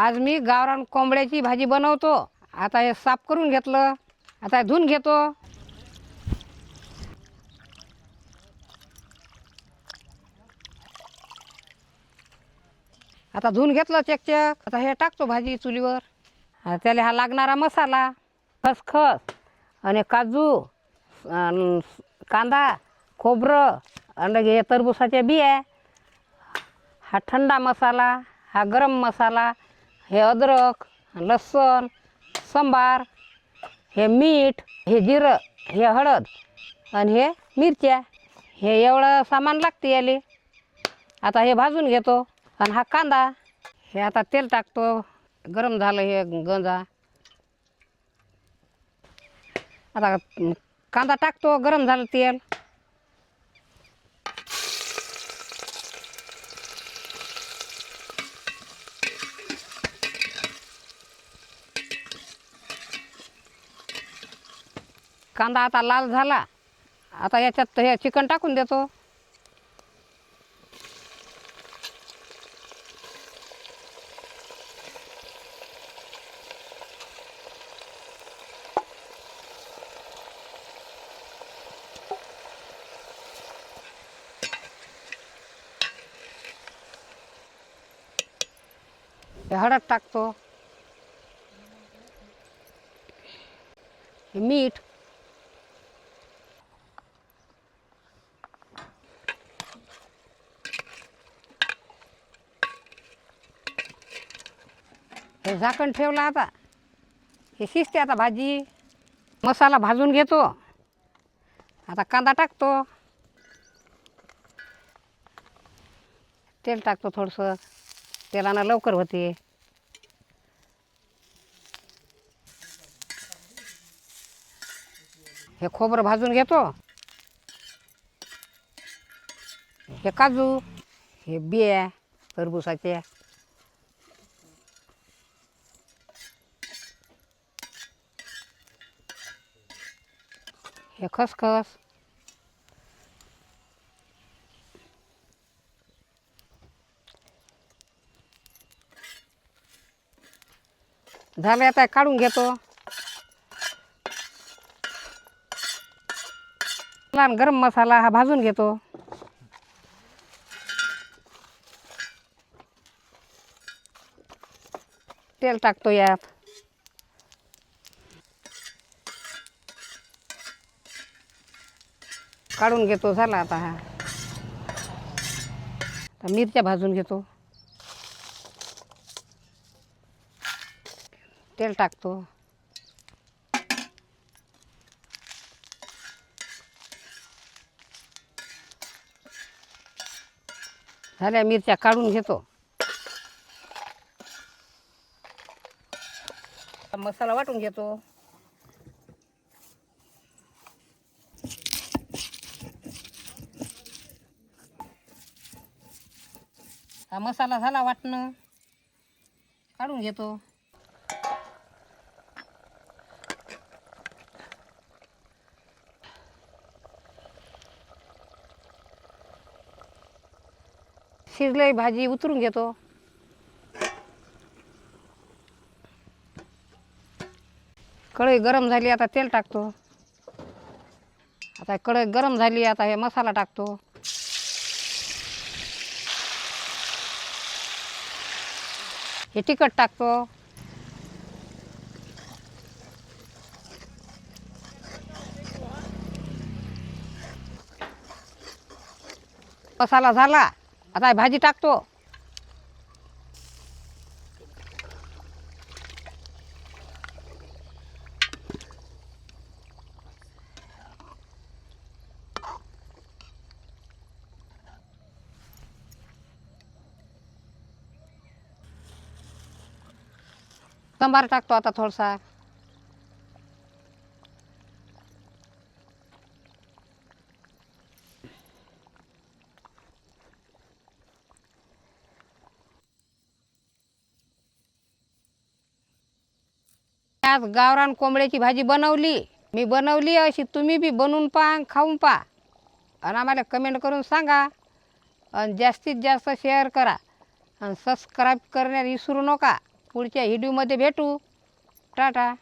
आज मी गावरान कोंबड्याची भाजी बनवतो। आता हे साफ करून घेतलं, आता धुवून घेतो। आता धुवून घेतलं चकचक। आता हे टाकतो भाजी चुलीवर। त्याला हा लागणारा मसाला, खसखस आणि काजू, कांदा, खोबरं आणि हे टरबूजाच्या बिया, हा थंडा मसाला, हा गरम मसाला, हे अद्रक, लसूण, सांबार, हे मीठ, हे जिरं, हे हळद आणि हे मिरच्या, हे एवढं सामान लागते याले। आता हे भाजून घेतो। आणि हा कांदा, हे आता तेल टाकतो। गरम झालं हे गंजा। आता कांदा टाकतो, गरम झालं तेल। कांदा आता लाल झाला। आता याच्यात हे चिकन टाकून देतो। हे हळद टाकतो, हे मीठ, हे झाकण ठेवलं। आता हे शिजते आता भाजी। मसाला भाजून घेतो। आता कांदा टाकतो, तेल टाकतो थोडंसं, तेलानं लवकर होते। हे खोबरं भाजून घेतो, हे काजू, हे बिया टरबूजाच्या, हे खसखस, झाले। आता काढून घेतो। लहान गरम मसाला हा भाजून घेतो। तेल टाकतो यात, काढून घेतो। झाला आता हा। आता मिरच्या भाजून घेतो, तेल टाकतो, झाल्या मिरच्या काढून घेतो। मसाला वाटून घेतो। हा मसाला झाला वाटणं, काढून घेतो। शिजली भाजी उतरून घेतो। कढई गरम झाली, आता तेल टाकतो। आता कढई गरम झाली, आता हे मसाला टाकतो। हे तिखट टाकतो, मसाला झाला। आता भाजी टाकतो। सांबार टाकतो आता थोडासा। आज गावरान कोंबड्याची भाजी बनवली। मी बनवली अशी तुम्ही बी बनवून पहा, खाऊन पहा आणि आम्हाला कमेंट करून सांगा। आणि जास्तीत जास्त शेअर करा आणि सबस्क्राईब करण्यास विसरू नका। पुढच्या व्हिडिओमध्ये भेटू. टाटा.